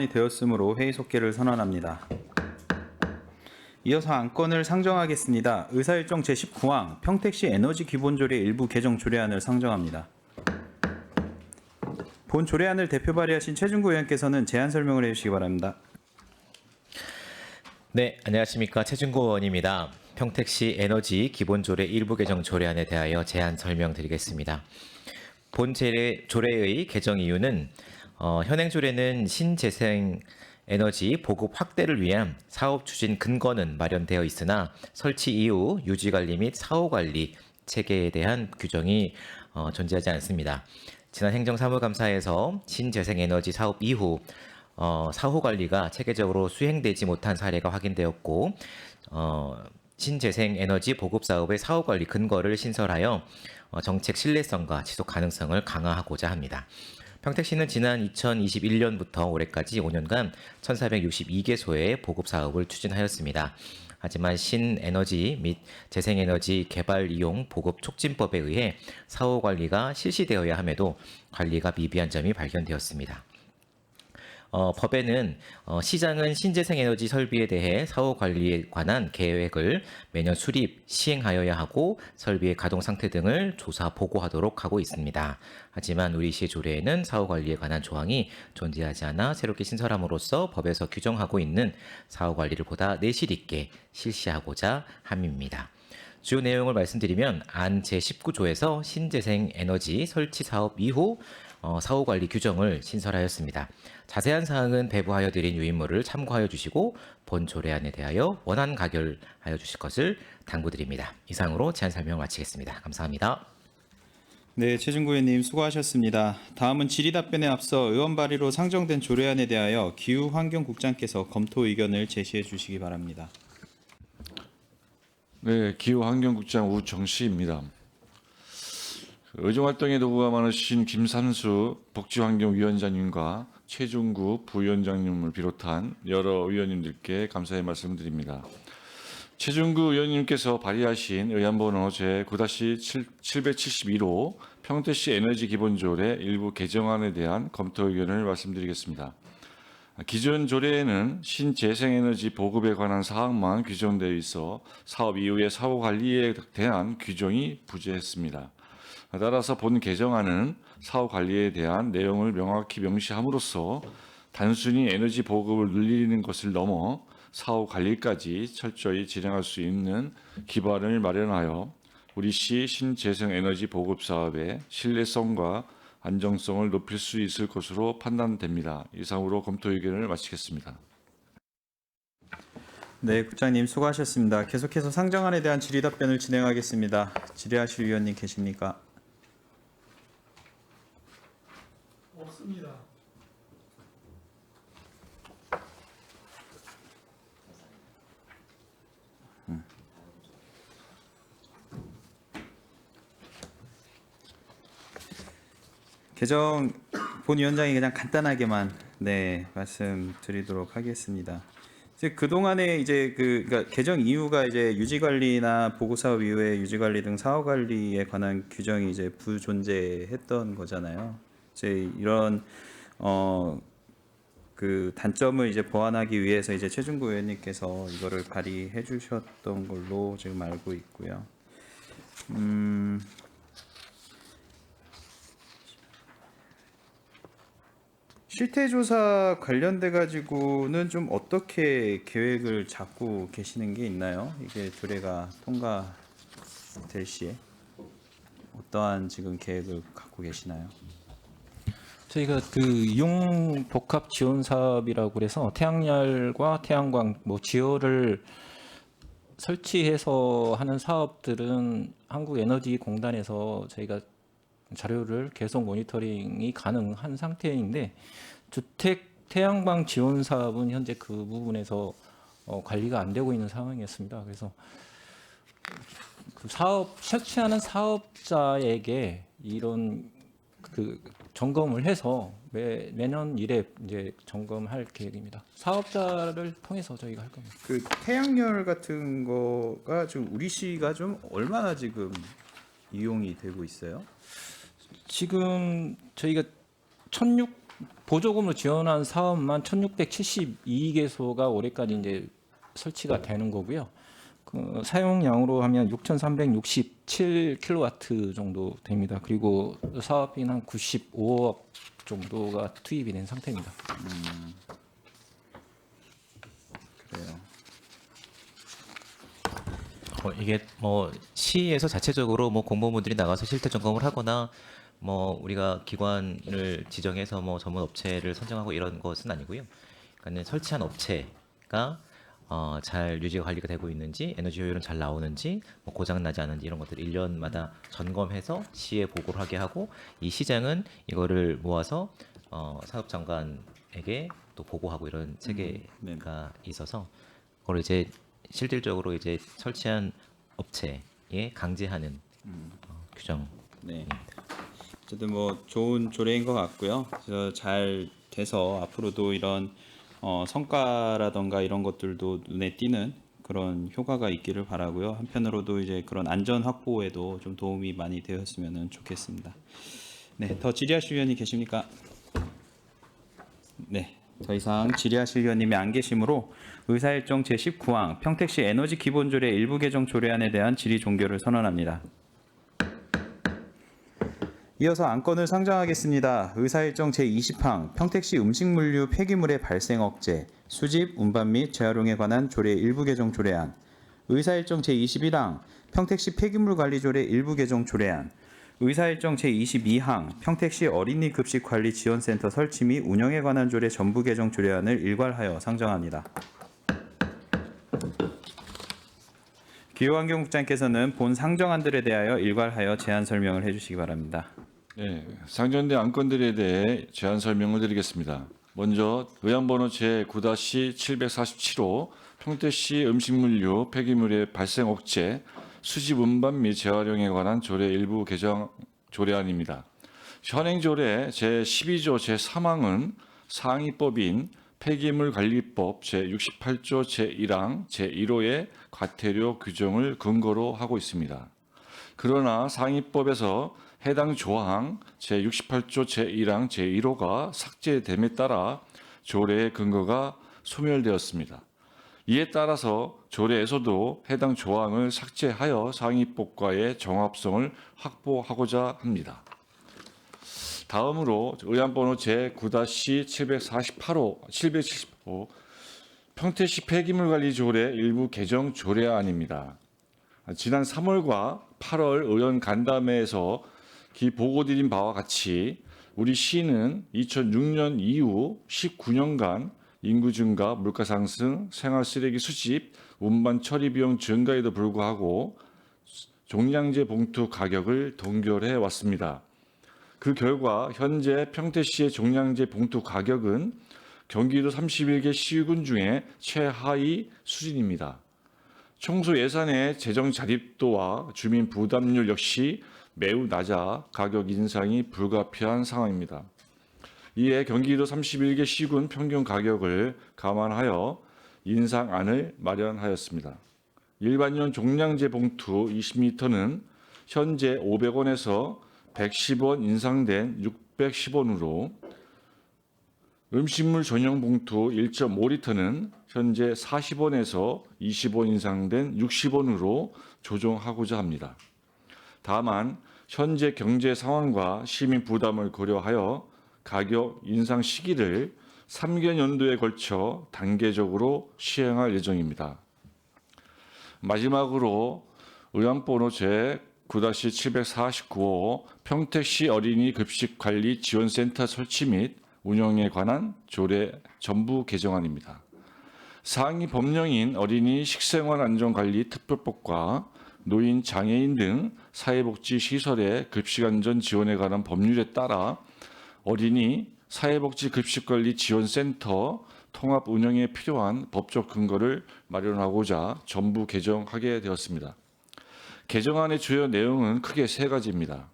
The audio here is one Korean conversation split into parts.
이 되었으므로 회의 속개를 선언합니다. 이어서 안건을 상정하겠습니다. 의사일정 제19항 평택시 에너지 기본조례 일부 개정 조례안을 상정합니다. 본 조례안을 대표 발의하신 최준구 의원께서는 제안 설명을 해주시기 바랍니다. 네, 안녕하십니까. 최준구 의원입니다. 평택시 에너지 기본조례 일부 개정 조례안에 대하여 제안 설명드리겠습니다. 본 조례의 개정 이유는 현행 조례는 신재생 에너지 보급 확대를 위한 사업 추진 근거는 마련되어 있으나 설치 이후 유지관리 및 사후관리 체계에 대한 규정이 존재하지 않습니다. 지난 행정사무감사에서 신재생에너지 사업 이후 사후관리가 체계적으로 수행되지 못한 사례가 확인되었고 신재생에너지 보급사업의 사후관리 근거를 신설하여 정책 신뢰성과 지속 가능성을 강화하고자 합니다. 평택시는 지난 2021년부터 올해까지 5년간 1,462개소의 보급사업을 추진하였습니다. 하지만 신에너지 및 재생에너지 개발 이용 보급 촉진법에 의해 사후관리가 실시되어야 함에도 관리가 미비한 점이 발견되었습니다. 법에는 시장은 신재생에너지 설비에 대해 사후 관리에 관한 계획을 매년 수립, 시행하여야 하고 설비의 가동 상태 등을 조사, 보고하도록 하고 있습니다. 하지만 우리 시의 조례에는 사후 관리에 관한 조항이 존재하지 않아 새롭게 신설함으로써 법에서 규정하고 있는 사후 관리를 보다 내실 있게 실시하고자 함입니다. 주요 내용을 말씀드리면 안 제19조에서 신재생 에너지 설치 사업 이후 사후관리 규정을 신설하였습니다. 자세한 사항은 배부하여 드린 유인물을 참고하여 주시고 본 조례안에 대하여 원안 가결하여 주실 것을 당부드립니다. 이상으로 제안 설명 마치겠습니다. 감사합니다. 네, 최준구 의원님 수고하셨습니다. 다음은 질의답변에 앞서 의원 발의로 상정된 조례안에 대하여 기후환경국장께서 검토 의견을 제시해 주시기 바랍니다. 네, 기후환경국장 우정씨입니다. 의정활동에 도구가 많으신 김산수 복지환경위원장님과 최준구 부위원장님을 비롯한 여러 의원님들께 감사의 말씀드립니다. 최준구 의원님께서 발의하신 의안번호 제9-772로 평택시 에너지 기본조례 일부 개정안에 대한 검토 의견을 말씀드리겠습니다. 기존 조례에는 신재생에너지 보급에 관한 사항만 규정되어 있어 사업 이후의 사후 관리에 대한 규정이 부재했습니다. 따라서 본 개정안은 사후 관리에 대한 내용을 명확히 명시함으로써 단순히 에너지 보급을 늘리는 것을 넘어 사후 관리까지 철저히 진행할 수 있는 기반을 마련하여 우리 시 신재생 에너지 보급 사업의 신뢰성과 안정성을 높일 수 있을 것으로 판단됩니다. 이상으로 검토 의견을 마치겠습니다. 네, 국장님 수고하셨습니다. 계속해서 상정안에 대한 질의답변을 진행하겠습니다. 질의하실 위원님 계십니까? 없습니다. 개정 본 위원장이 그냥 간단하게만 말씀드리도록 하겠습니다. 이제 그 동안에 그러니까 개정 이유가 이제 유지 관리나 보고 사업 이후에 유지 관리 등 사후 관리에 관한 규정이 이제 부존재했던 거잖아요. 이제 이런 그 단점을 이제 보완하기 위해서 이제 최준구 의원님께서 이거를 발의해 주셨던 걸로 지금 알고 있고요. 실태조사 관련돼 가지고는 좀 어떻게 계획을 잡고 계시는 게 있나요? 이게 조례가 통과될 시에 어떠한 지금 계획을 갖고 계시나요? 저희가 그 이용 복합 지원 사업이라고 그래서 태양열과 태양광 지열을 설치해서 하는 사업들은 한국에너지공단에서 저희가 자료를 계속 모니터링이 가능한 상태인데 주택 태양광 지원 사업은 현재 그 부분에서 관리가 안 되고 있는 상황이었습니다. 그래서 그 사업 설치하는 사업자에게 이런 그 점검을 해서 매년 1회 이제 점검할 계획입니다. 사업자를 통해서 저희가 할 겁니다. 그 태양열 같은 거가 지금 우리 시가 좀 얼마나 지금 이용이 되고 있어요? 지금 저희가 1,600 보조금으로 지원한 사업만 1,672개소가 올해까지 이제 설치가 되는 거고요. 그 사용량으로 하면 6,367kW 정도 됩니다. 그리고 사업비는 한 95억 정도가 투입이 된 상태입니다. 그래요. 이게 뭐 시에서 자체적으로 뭐 공무원들이 나가서 실태 점검을 하거나 뭐 우리가 기관을 지정해서 뭐 전문 업체를 선정하고 이런 것은 아니고요. 그러니까 설치한 업체가 잘 유지 관리가 되고 있는지, 에너지 효율은 잘 나오는지, 뭐 고장 나지 않은지 이런 것들을 1년마다 점검해서 시에 보고를 하게 하고, 이 시장은 이거를 모아서 사업장관에게 또 보고하고 이런 체계가 있어서 그걸 이제 실질적으로 이제 설치한 업체에 강제하는 규정. 네. 어쨌든 뭐 좋은 조례인 것 같고요. 그래서 잘 돼서 앞으로도 이런 성과라던가 이런 것들도 눈에 띄는 그런 효과가 있기를 바라고요. 한편으로도 이제 그런 안전 확보에도 좀 도움이 많이 되었으면 좋겠습니다. 네, 더 질의하실 위원이 계십니까? 네, 더 이상 질의하실 위원님이 안 계시므로 의사일정 제19항 평택시 에너지 기본조례 일부 개정 조례안에 대한 질의 종결을 선언합니다. 이어서 안건을 상정하겠습니다. 의사일정 제20항 평택시 음식물류 폐기물의 발생 억제, 수집, 운반 및 재활용에 관한 조례 일부 개정 조례안, 의사일정 제21항 평택시 폐기물 관리 조례 일부 개정 조례안, 의사일정 제22항 평택시 어린이 급식 관리 지원센터 설치 및 운영에 관한 조례 전부 개정 조례안을 일괄하여 상정합니다. 기후환경국장께서는 본 상정안들에 대하여 일괄하여 제안 설명을 해주시기 바랍니다. 네, 상정된 안건들에 대해 제안 설명을 드리겠습니다. 먼저 의안번호 제9-747호 평택시 음식물류 폐기물의 발생 억제, 수집 운반 및 재활용에 관한 조례 일부 개정 조례안입니다. 현행 조례 제12조 제3항은 상위법인 폐기물관리법 제68조 제1항 제1호의 과태료 규정을 근거로 하고 있습니다. 그러나 상위법에서 해당 조항 제68조 제1항 제1호가 삭제됨에 따라 조례의 근거가 소멸되었습니다. 이에 따라서 조례에서도 해당 조항을 삭제하여 상위법과의 정합성을 확보하고자 합니다. 다음으로 의안번호 제9-775 평택시 폐기물관리조례 일부 개정 조례안입니다. 지난 3월과 8월 의원 간담회에서 보고드린 바와 같이 우리 시는 2006년 이후 19년간 인구 증가, 물가 상승, 생활 쓰레기 수집, 운반 처리 비용 증가에도 불구하고 종량제 봉투 가격을 동결해 왔습니다. 그 결과 현재 평택시의 종량제 봉투 가격은 경기도 31개 시군 중에 최하위 수준입니다. 청소 예산의 재정 자립도와 주민 부담률 역시 매우 낮아 가격 인상이 불가피한 상황입니다. 이에 경기도 31개 시군 평균 가격을 감안하여 인상안을 마련하였습니다. 일반용 종량제 봉투 20리터는 현재 500원에서 110원 인상된 610원으로, 음식물 전용 봉투 1.5리터는 현재 40원에서 20원 인상된 60원으로 조정하고자 합니다. 다만 현재 경제 상황과 시민 부담을 고려하여 가격 인상 시기를 3개년도에 걸쳐 단계적으로 시행할 예정입니다. 마지막으로 의안번호 제9-749호 평택시 어린이 급식 관리 지원센터 설치 및 운영에 관한 조례 전부 개정안입니다. 상위 법령인 어린이 식생활 안전관리 특별법과 노인, 장애인 등 사회복지시설의 급식안전 지원에 관한 법률에 따라 어린이 사회복지급식관리지원센터 통합 운영에 필요한 법적 근거를 마련하고자 전부 개정하게 되었습니다. 개정안의 주요 내용은 크게 세 가지입니다.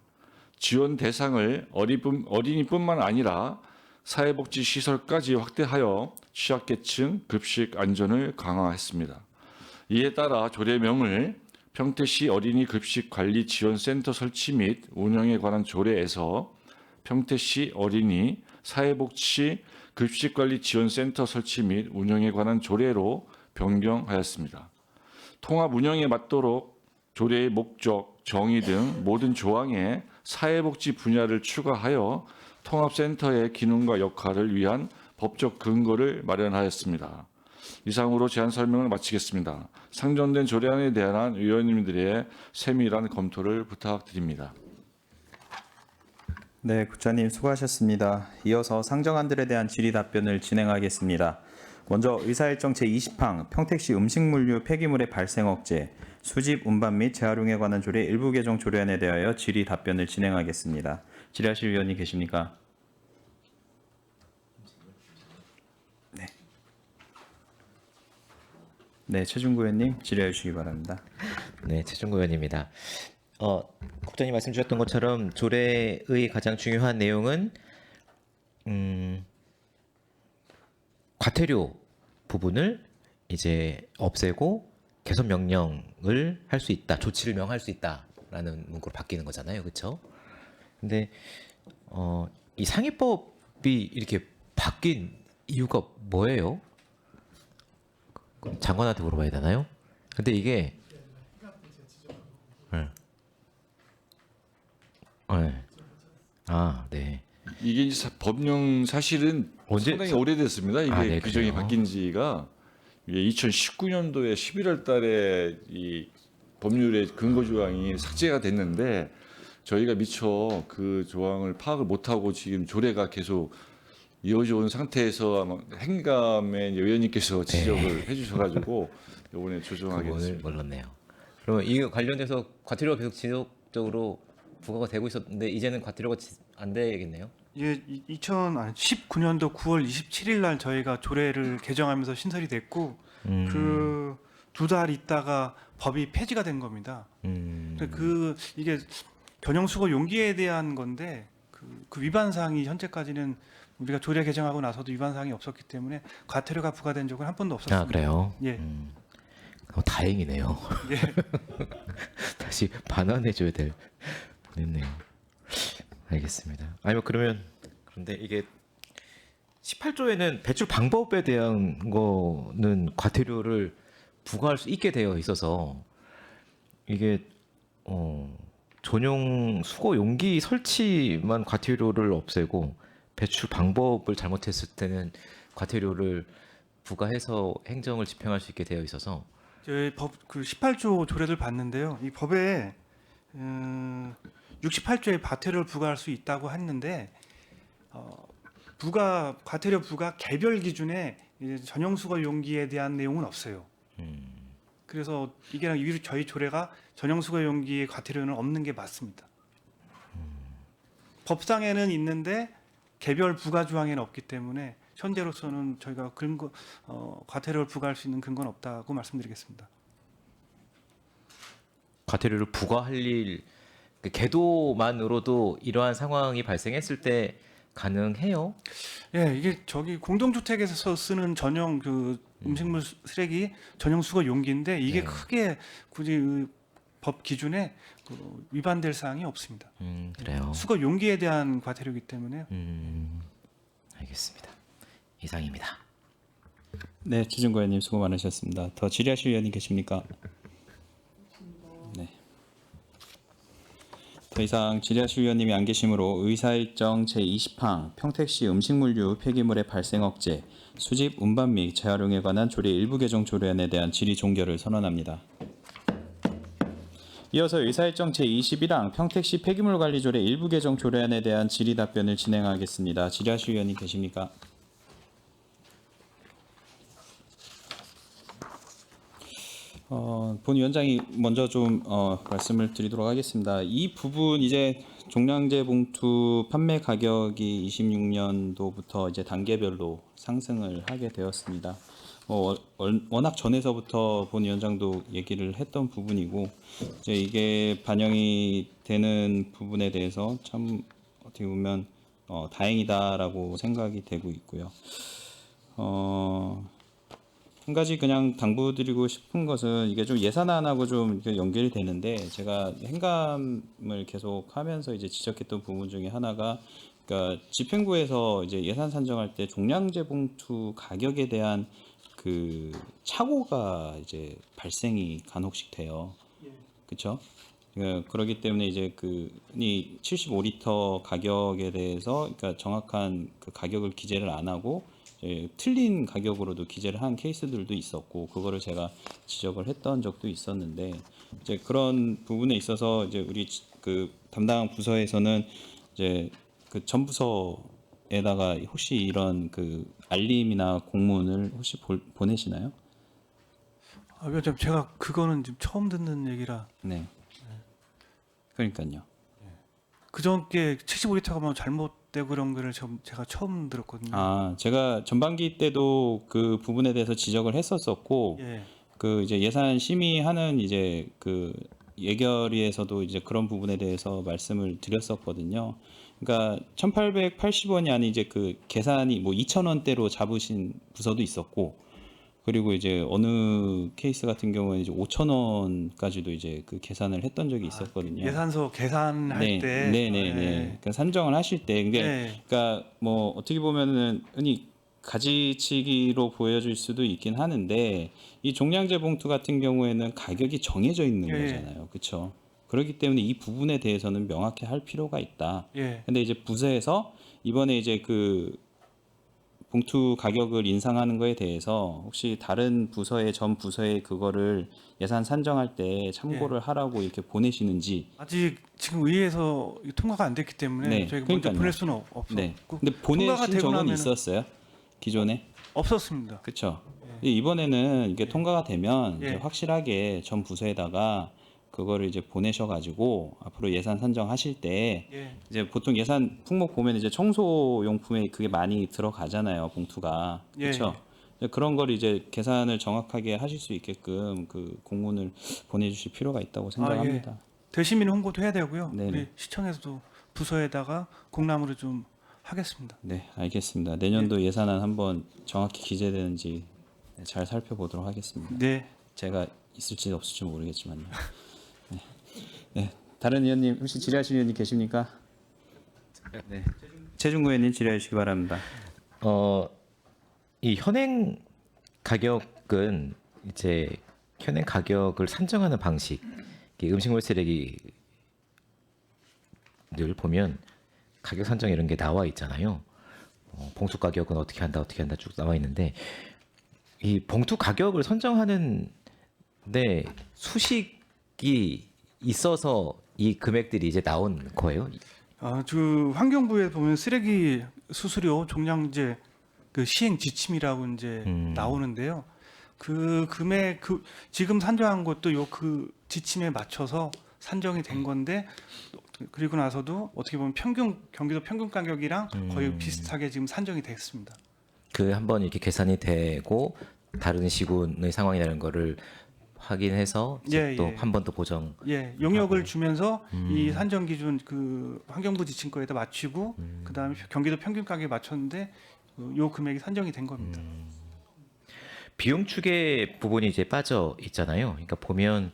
지원 대상을 어린이뿐만 아니라 사회복지시설까지 확대하여 취약계층 급식 안전을 강화했습니다. 이에 따라 조례명을 평택시 어린이 급식 관리 지원센터 설치 및 운영에 관한 조례에서 평택시 어린이 사회복지 급식관리지원센터 설치 및 운영에 관한 조례로 변경하였습니다. 통합 운영에 맞도록 조례의 목적, 정의 등 모든 조항에 사회복지 분야를 추가하여 통합센터의 기능과 역할을 위한 법적 근거를 마련하였습니다. 이상으로 제안 설명을 마치겠습니다. 상정된 조례안에 대한 의원님들의 세밀한 검토를 부탁드립니다. 네, 국장님 수고하셨습니다. 이어서 상정안들에 대한 질의 답변을 진행하겠습니다. 먼저 의사일정 제20항 평택시 음식물류 폐기물의 발생 억제, 수집, 운반 및 재활용에 관한 조례 일부 개정 조례안에 대하여 질의 답변을 진행하겠습니다. 질의하실 위원이 계십니까? 네. 네, 최준구 의원님 질의해 주시기 바랍니다. 네, 최종구 의원입니다. 국장님 말씀 주셨던 것처럼 조례의 가장 중요한 내용은 과태료 부분을 이제 없애고 개선 명령을 할 수 있다, 조치를 명할 수 있다라는 문구로 바뀌는 거잖아요, 그렇죠? 근데 이 상해법이 이렇게 바뀐 이유가 뭐예요? 장관한테 물어봐야 되나요? 근데 이게 네. 네. 아, 네. 이게 이제 법령 사실은 언제 상당히 오래됐습니다. 이게 네, 규정이 그래요? 바뀐 지가 2019년도에 11월 달에 이 법률의 근거 조항이 삭제가 됐는데 저희가 미처 그 조항을 파악을 못하고 지금 조례가 계속 이어져 온 상태에서 아마 행감의 의원님께서 지적을 해주셔가지고 이번에 조정하게 그거를 됐습니다. 몰랐네요. 그러면 이 관련돼서 과태료가 계속 지속적으로 부과가 되고 있었는데 이제는 과태료가 안 되겠네요. 이게 2019년도 9월 27일 날 저희가 조례를 개정하면서 신설이 됐고 그 두 달 있다가 법이 폐지가 된 겁니다. 이게 전용 수거 용기에 대한 건데 그 위반 사항이 현재까지는 우리가 조례 개정하고 나서도 위반 사항이 없었기 때문에 과태료가 부과된 적은 한 번도 없었습니다. 아, 그래요? 예. 다행이네요. 예. 다시 반환해줘야 될 뻔했네요. 알겠습니다. 아니 뭐 그런데 이게 18조에는 배출 방법에 대한 거는 과태료를 부과할 수 있게 되어 있어서 이게 전용 수거 용기 설치만 과태료를 없애고 배출 방법을 잘못했을 때는 과태료를 부과해서 행정을 집행할 수 있게 되어 있어서 저희 법 그 18조 조례를 봤는데요. 이 법에 68조에 과태료를 부과할 수 있다고 했는데 과태료 부과 개별 기준에 이제 전용 수거 용기에 대한 내용은 없어요. 그래서 이게 저희 조례가 전용 수거 용기의 과태료는 없는 게 맞습니다. 법상에는 있는데 개별 부과 조항에는 없기 때문에 현재로서는 저희가 과태료를 부과할 수 있는 근거는 없다고 말씀드리겠습니다. 과태료를 부과할 일, 그 계도만으로도 이러한 상황이 발생했을 때 가능해요? 예, 이게 저기 공동주택에서 쓰는 전용 음식물 쓰레기 전용 수거 용기인데 이게 네. 크게 굳이 법 기준에 위반될 사항이 없습니다. 그래요. 수거 용기에 대한 과태료이기 때문에 알겠습니다. 이상입니다. 네, 최준구 의원님 수고 많으셨습니다. 더 질의하실 위원이 계십니까? 네. 더 이상 질의하실 위원님이 안 계시므로 의사일정 제20항 평택시 음식물류 폐기물의 발생 억제, 수집, 운반 및 재활용에 관한 조례 일부 개정 조례안에 대한 질의 종결을 선언합니다. 이어서 의사일정 제21항 평택시 폐기물 관리 조례 일부 개정 조례안에 대한 질의 답변을 진행하겠습니다. 질의하실 위원이 계십니까? 본 위원장이 먼저 좀 말씀을 드리도록 하겠습니다. 이 부분 이제 종량제 봉투 판매 가격이 26년도부터 이제 단계별로 상승을 하게 되었습니다. 워낙 전에서부터 본 위원장도 얘기를 했던 부분이고 이제 이게 반영이 되는 부분에 대해서 참 어떻게 보면 다행이다라고 생각이 되고 있고요. 한 가지 그냥 당부드리고 싶은 것은 이게 좀 예산안하고 좀 이렇게 연결이 되는데 제가 행감을 계속 하면서 이제 지적했던 부분 중에 하나가 그러니까 집행부에서 이제 예산 산정할 때 종량제 봉투 가격에 대한 그 착오가 이제 발생이 간혹씩 돼요. 그렇죠? 그렇기 때문에 이제 이 75리터 가격에 대해서 그러니까 정확한 그 가격을 기재를 안 하고 틀린 가격으로도 기재를 한 케이스들도 있었고 그거를 제가 지적을 했던 적도 있었는데 이제 그런 부분에 있어서 이제 우리 그 담당 부서에서는 이제 그 전 부서에다가 혹시 이런 그 알림이나 공문을 혹시 보내시나요? 제가 그거는 지금 처음 듣는 얘기라 네. 그러니까요. 그전께 75리터가 뭐 잘못되고 그런 거를 제가 처음 들었거든요. 아, 제가 전반기 때도 그 부분에 대해서 지적을 했었었고 예. 그 이제 예산 심의하는 이제 그 예결위에서도 이제 그런 부분에 대해서 말씀을 드렸었거든요. 그러니까 1,880원이 아닌 이제 그 계산이 뭐 2,000원대로 잡으신 부서도 있었고 그리고 이제 어느 케이스 같은 경우는 이제 5,000원까지도 이제 그 계산을 했던 적이 있었거든요. 예산서 계산할 때. 네네네. 그러니까 산정을 하실 때, 근데 네. 그러니까 뭐 어떻게 보면은 흔히 가지치기로 보여질 수도 있긴 하는데 이 종량제 봉투 같은 경우에는 가격이 정해져 있는 예. 거잖아요, 그렇죠? 그렇기 때문에 이 부분에 대해서는 명확히 할 필요가 있다. 예. 근데 이제 부서에서 이번에 이제 그 봉투 가격을 인상하는 거에 대해서 혹시 다른 부서의 전 부서에 그거를 예산 산정할 때 참고를 하라고 이렇게 보내시는지. 아직 지금 의회에서 통과가 안 됐기 때문에 네, 저희가 먼저 그러니까요. 보낼 수는 없었고 네. 근데 통과가 보내신 되고 적은 나면은- 있었어요? 기존에? 없었습니다. 그렇죠. 이번에는 이게 통과가 되면 이제 예. 확실하게 전 부서에다가 그거를 이제 보내셔가지고 앞으로 예산 산정하실 때 예. 이제 보통 예산 품목 보면 이제 청소 용품에 그게 많이 들어가잖아요, 봉투가. 예, 그렇죠. 그런 걸 이제 계산을 정확하게 하실 수 있게끔 그 공문을 보내주실 필요가 있다고 생각합니다. 대시민 홍보도 해야 되고요. 네네. 우리 시청에서도 부서에다가 공람으로 좀 하겠습니다. 네, 알겠습니다. 내년도 예산안 한번 정확히 기재되는지 잘 살펴보도록 하겠습니다. 네. 제가 있을지 없을지 모르겠지만요. 네. 네. 다른 의원님 혹시 질의하실 의원님 계십니까? 네. 최중구 의원님 질의해 주시기 바랍니다. 이 현행 가격은 이제 현행 가격을 산정하는 방식, 이 음식물 쓰레기를 보면 가격 산정 이런 게 나와 있잖아요. 봉투 가격은 어떻게 한다 쭉 나와 있는데 이 봉투 가격을 선정하는 데 수식이 있어서 이 금액들이 이제 나온 거예요. 그 환경부에 보면 쓰레기 수수료 종량제 그 시행 지침이라고 이제 나오는데요. 그 금액 지금 산정한 것도 요 그 지침에 맞춰서 산정이 된 건데 그리고 나서도 어떻게 보면 경기도 평균 가격이랑 거의 비슷하게 지금 산정이 됐습니다. 그 한번 이렇게 계산이 되고 다른 시군의 상황이라는 거를 확인해서 예, 또 예. 한 번 더 보정. 예, 용역을 주면서 이 산정 기준 그 환경부 지침 거에다 맞추고 그다음에 경기도 평균 가격에 맞췄는데 요 금액이 산정이 된 겁니다. 비용 추계 부분이 이제 빠져 있잖아요. 그러니까 보면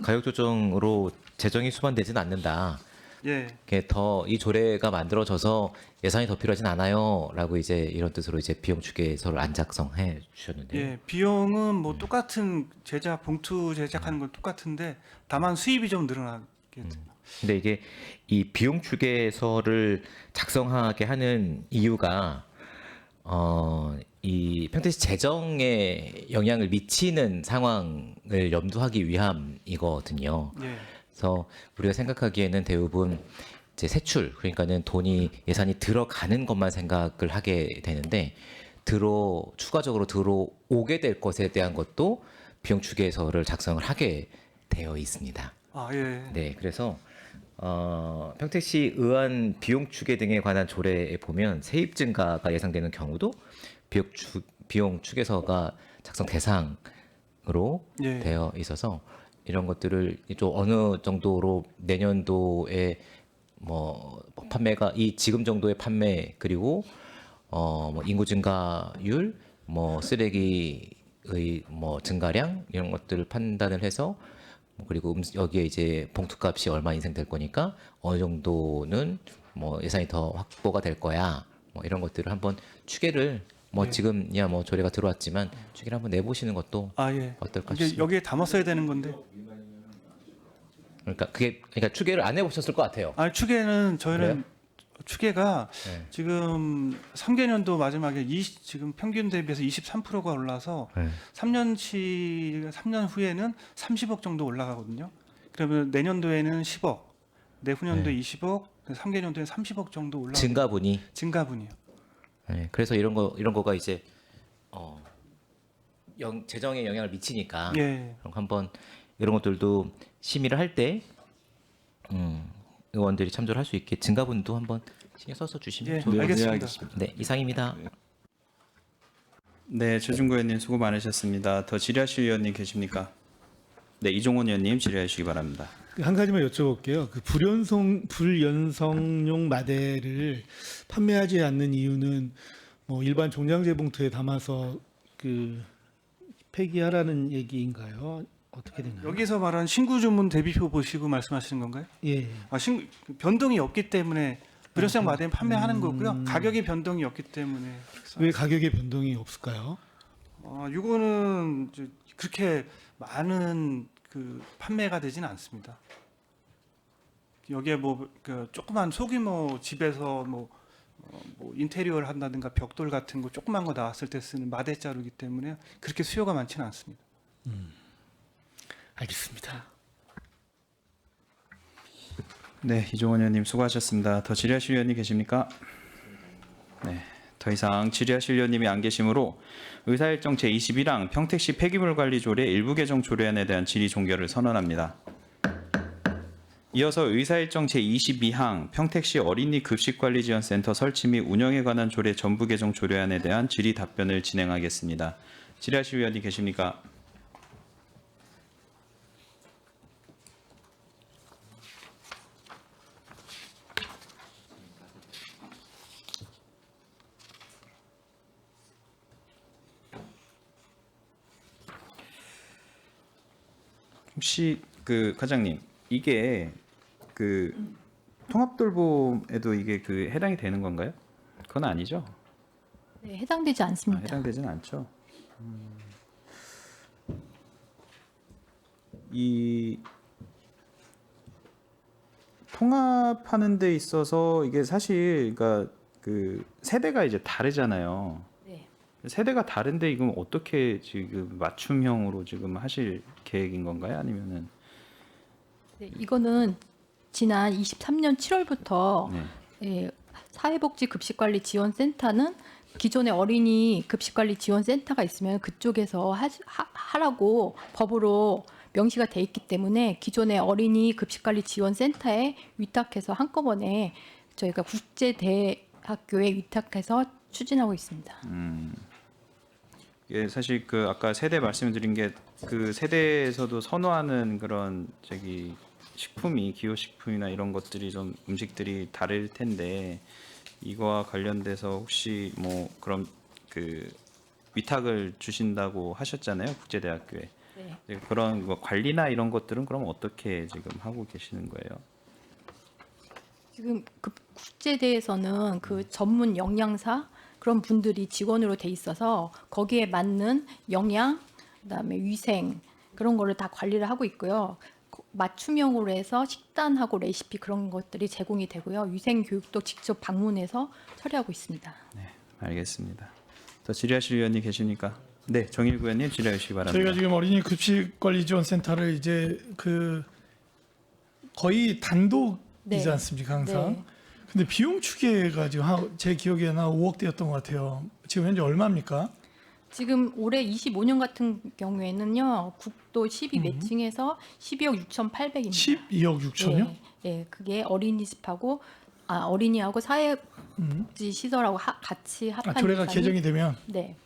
가격 조정으로 재정이 수반되지는 않는다. 예. 더 이 조례가 만들어져서 예산이 더 필요하진 않아요라고 이제 이런 뜻으로 이제 비용 추계서를 안 작성해 주셨는데. 예, 비용은 뭐 똑같은 봉투 제작하는 건 똑같은데 다만 수입이 좀 늘어나겠죠. 근데 이게 이 비용 추계서를 작성하게 하는 이유가 이 평택시 재정에 영향을 미치는 상황을 염두하기 위함이거든요. 예. 그래서 우리가 생각하기에는 대부분 이제 세출, 그러니까는 돈이 예산이 들어가는 것만 생각을 하게 되는데 추가적으로 들어오게 될 것에 대한 것도 비용 추계서를 작성을 하게 되어 있습니다. 아, 예. 네, 그래서 평택시 의안 비용 추계 등에 관한 조례에 보면 세입 증가가 예상되는 경우도 비용 추계서가 작성 대상으로 예. 되어 있어서 이런 것들을 좀 어느 정도로 내년도에 뭐 판매가 지금 정도의 판매 그리고 뭐 인구 증가율, 뭐 쓰레기의 뭐 증가량 이런 것들을 판단을 해서 그리고 여기에 이제 봉투값이 얼마 인생될 거니까 어느 정도는 뭐 예산이 더 확보가 될 거야. 뭐 이런 것들을 한번 추계를 뭐 지금이야 뭐 조례가 들어왔지만 추계를 한번 내보시는 것도 아 예. 어떨까 이게 싶습니다. 여기에 담았어야 되는 건데. 그러니까 추계를 안 해보셨을 것 같아요. 아 추계는 저희는 추계가 네. 지금 3개년도 마지막에 지금 평균 대비해서 23%가 올라서 네. 3년 후에는 30억 정도 올라가거든요. 그러면 내년도에는 10억, 내후년도에 20억, 3개년도에 30억 정도 올라가. 증가분이. 증가분이요. 네, 그래서 이런 거가 이제 재정에 영향을 미치니까 예. 그럼 한번 이런 것들도 심의를 할 때 의원들이 참조를 할 수 있게 증가분도 한번 신경 써서 주시면 예, 좋을 것 알겠습니다. 알겠습니다. 네, 이상입니다. 네, 최준구 의원님 수고 많으셨습니다. 더 질의하실 의원님 계십니까? 네, 이종원 의원님 질의하시기 바랍니다. 한 가지만 여쭤볼게요. 그 불연성용 마대를 판매하지 않는 이유는 뭐 일반 종량제 봉투에 담아서 그 폐기하라는 얘기인가요? 어떻게 되나요? 여기서 말하는 신구 주문 대비표 보시고 말씀하시는 건가요? 예. 아, 변동이 없기 때문에 불연성 마대는 판매하는 거고요. 가격의 변동이 없기 때문에. 왜 가격의 변동이 없을까요? 이거는 그렇게 많은 그 판매가 되지는 않습니다. 여기에 그 조그만 소규모 집에서 뭐 인테리어를 한다든가 벽돌 같은 거 조그만 거 나왔을 때 쓰는 마대자루이기 때문에 그렇게 수요가 많지는 않습니다. 알겠습니다. 네, 이종원 의원님 수고하셨습니다. 더 질의하실 의원님 계십니까? 네, 더 이상 질의하실 의원님이 안 계시므로 의사일정 제21항 평택시 폐기물관리조례 일부 개정 조례안에 대한 질의 종결을 선언합니다. 이어서 의사일정 제22항 평택시 어린이 급식관리지원센터 설치 및 운영에 관한 조례 전부 개정 조례안에 대한 질의 답변을 진행하겠습니다. 질의하실 의원님 계십니까? 혹시 그 과장님 이게 그 통합돌봄에도 이게 그 해당이 되는 건가요? 그건 아니죠? 네, 해당되지 않습니다. 해당되지는 않죠. 이 통합하는 데 있어서 이게 사실 그러니까 그 세대가 이제 다르잖아요. 네. 세대가 다른데 이건 어떻게 지금 맞춤형으로 지금 하실 계획인 건가요? 아니면은 네, 이거는 지난 23년 7월부터 네. 사회복지급식관리지원센터는 기존의 어린이 급식관리지원센터가 있으면 그쪽에서 하라고 법으로 명시가 돼 있기 때문에 기존의 어린이 급식관리지원센터에 위탁해서 한꺼번에 저희가 국제대학교에 위탁해서 추진하고 있습니다. 예, 사실 그 아까 세대 말씀드린 게 그 세대에서도 선호하는 그런 식품이 기호식품이나 이런 것들이 좀 음식들이 다를 텐데 이거와 관련돼서 혹시 뭐 그런 그 위탁을 주신다고 하셨잖아요, 국제대학교에. 네. 네, 그런 뭐 관리나 이런 것들은 그럼 어떻게 지금 하고 계시는 거예요? 지금 그 국제대에서는 그 전문 영양사 그런 분들이 직원으로 돼 있어서 거기에 맞는 영양, 그다음에 위생 그런 거를 다 관리를 하고 있고요. 맞춤형으로 해서 식단하고 레시피 그런 것들이 제공이 되고요. 위생 교육도 직접 방문해서 처리하고 있습니다. 네, 알겠습니다. 더 질의하실 의원님 계십니까? 네, 정일구 의원님 질의해 주시기 바랍니다. 저희가 지금 어린이 급식관리지원센터를 이제 그 거의 단독이지 네. 않습니까 항상. 네. 근데 비용 추계가 지금 제 기억에는 한 5억대였던 것 같아요. 지금 현재 얼마입니까? 지금 올해 25년 같은 경우에는요. 국도 12 매칭해서 12억 6,800입니다. 12억 6천요? 네, 네, 그게 어린이집하고 어린이하고 사회복지 시설하고 같이 합한 조례가 예산이- 개정이 되면 네.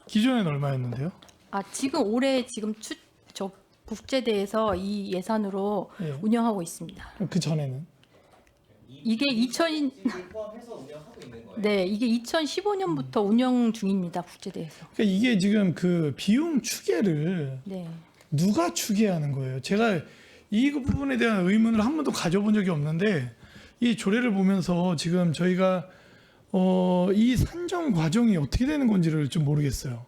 기존에는 얼마였는데요? 지금 올해 저 국제대에서 이 예산으로 예. 운영하고 있습니다. 그 전에는 이게 2015년부터 운영 중입니다. 국제대에서. 그러니까 이게 지금 그 비용 추계를 네. 누가 추계하는 거예요? 제가 이 부분에 대한 의문을 한 번도 가져본 적이 없는데 이 조례를 보면서 지금 저희가 이 산정 과정이 어떻게 되는 건지를 좀 모르겠어요.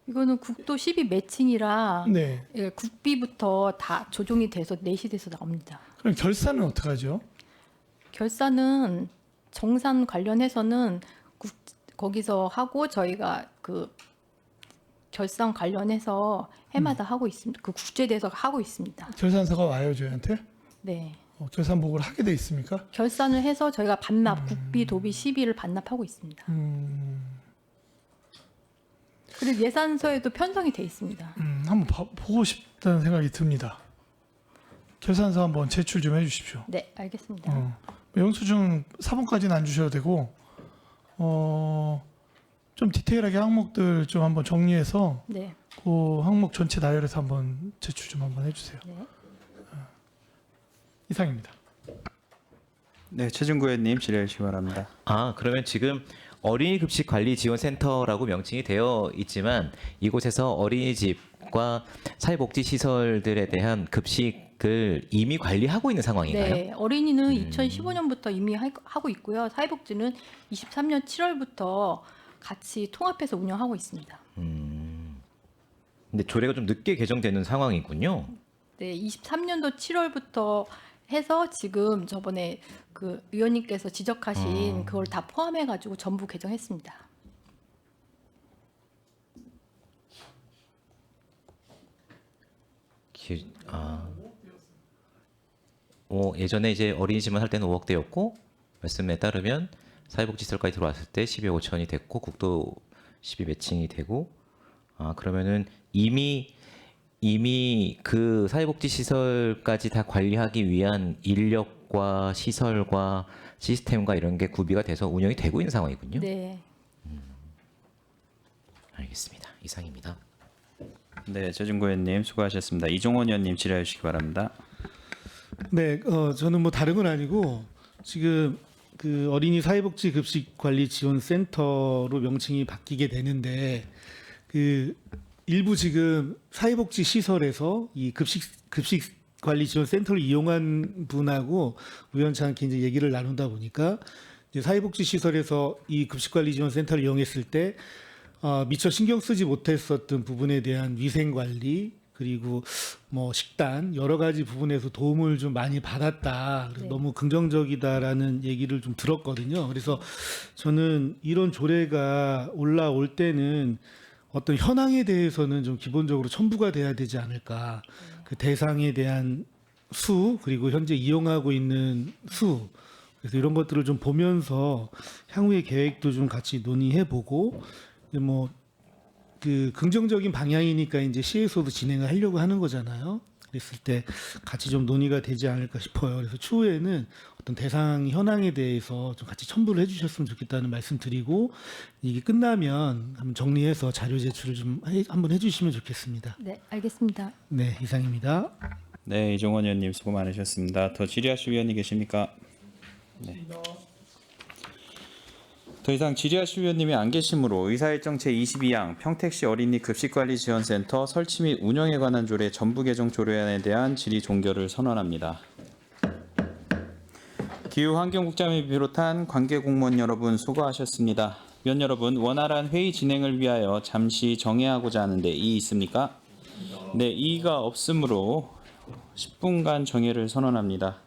이거는 국도 12 매칭이라 네. 예, 국비부터 다 조정이 돼서 내시돼서 나옵니다. 그럼 결산은 어떻게 하죠? 결산은 정산 관련해서는 거기서 하고 저희가 그 결산 관련해서 해마다 하고 있습니다. 그 국제대에서 하고 있습니다. 결산서가 와요 저희한테? 네. 결산 보고를 하게 돼 있습니까? 결산을 해서 저희가 반납 국비 도비 시비를 반납하고 있습니다. 그리고 예산서에도 편성이 돼 있습니다. 한번 보고 싶다는 생각이 듭니다. 결산서 한번 제출 좀 해주십시오. 네, 알겠습니다. 영수증 4번까지는 안 주셔도 되고 좀 디테일하게 항목들 좀 한번 정리해서 네. 그 항목 전체 나열해서 한번 제출 좀 한번 해주세요. 네. 이상입니다. 네, 최준구 의원님 질의해 주시기 바랍니다. 그러면 지금 어린이급식관리지원센터라고 명칭이 되어 있지만 이곳에서 어린이집과 사회복지시설들에 대한 급식을 이미 관리하고 있는 상황인가요? 네, 어린이는 2015년부터 이미 하고 있고요. 사회복지는 23년 7월부터 같이 통합해서 운영하고 있습니다. 근데 조례가 좀 늦게 개정되는 상황이군요. 네, 23년도 7월부터 해서 지금 저번에 그 위원님께서 지적하신 그걸 다 포함해가지고 전부 개정했습니다. 예전에 이제 어린이집만 할 때는 5억대였고 말씀에 따르면 사회복지시설까지 들어왔을 때 12억 5천이 됐고 국도 12 매칭이 되고 그러면은 이미 그 사회복지시설까지 다 관리하기 위한 인력과 시설과 시스템과 이런 게 구비가 돼서 운영이 되고 있는 상황이군요. 네. 알겠습니다. 이상입니다. 네, 최준구 의원님 수고하셨습니다. 이종원 의원님 질의해 주시기 바랍니다. 네, 저는 뭐 다른 건 아니고 지금 그 어린이 사회복지 급식 관리 지원 센터로 명칭이 바뀌게 되는데 그 일부 지금 사회복지 시설에서 이 급식 관리 지원 센터를 이용한 분하고 우연치 않게 이제 얘기를 나누다 보니까 이제 사회복지 시설에서 이 급식 관리 지원 센터를 이용했을 때 미처 신경 쓰지 못했었던 부분에 대한 위생 관리 그리고 뭐 식단 여러 가지 부분에서 도움을 좀 많이 받았다. 그래서 네. 너무 긍정적이다라는 얘기를 좀 들었거든요. 그래서 저는 이런 조례가 올라올 때는 어떤 현황에 대해서는 좀 기본적으로 첨부가 돼야 되지 않을까. 그 대상에 대한 수 그리고 현재 이용하고 있는 수 그래서 이런 것들을 좀 보면서 향후의 계획도 좀 같이 논의해보고 뭐 그 긍정적인 방향이니까 이제 시에서도 진행을 하려고 하는 거잖아요. 그랬을 때 같이 좀 논의가 되지 않을까 싶어요. 그래서 추후에는 어떤 대상 현황에 대해서 좀 같이 첨부를 해주셨으면 좋겠다는 말씀드리고 이게 끝나면 한번 정리해서 자료 제출을 좀 한번 해주시면 좋겠습니다. 네, 알겠습니다. 네, 이상입니다. 네, 이종원 의원님 수고 많으셨습니다. 더 질의하실 위원이 계십니까? 네. 더 이상 질의하실 위원님이 안 계시므로 의사일정 제22항 평택시 어린이 급식관리지원센터 설치 및 운영에 관한 조례 전부 개정 조례안에 대한 질의 종결을 선언합니다. 기후환경국장을 비롯한 관계 공무원 여러분 수고하셨습니다. 위원 여러분, 원활한 회의 진행을 위하여 잠시 정회하고자 하는데 이의 있습니까? 네, 이의가 없으므로 10분간 정회를 선언합니다.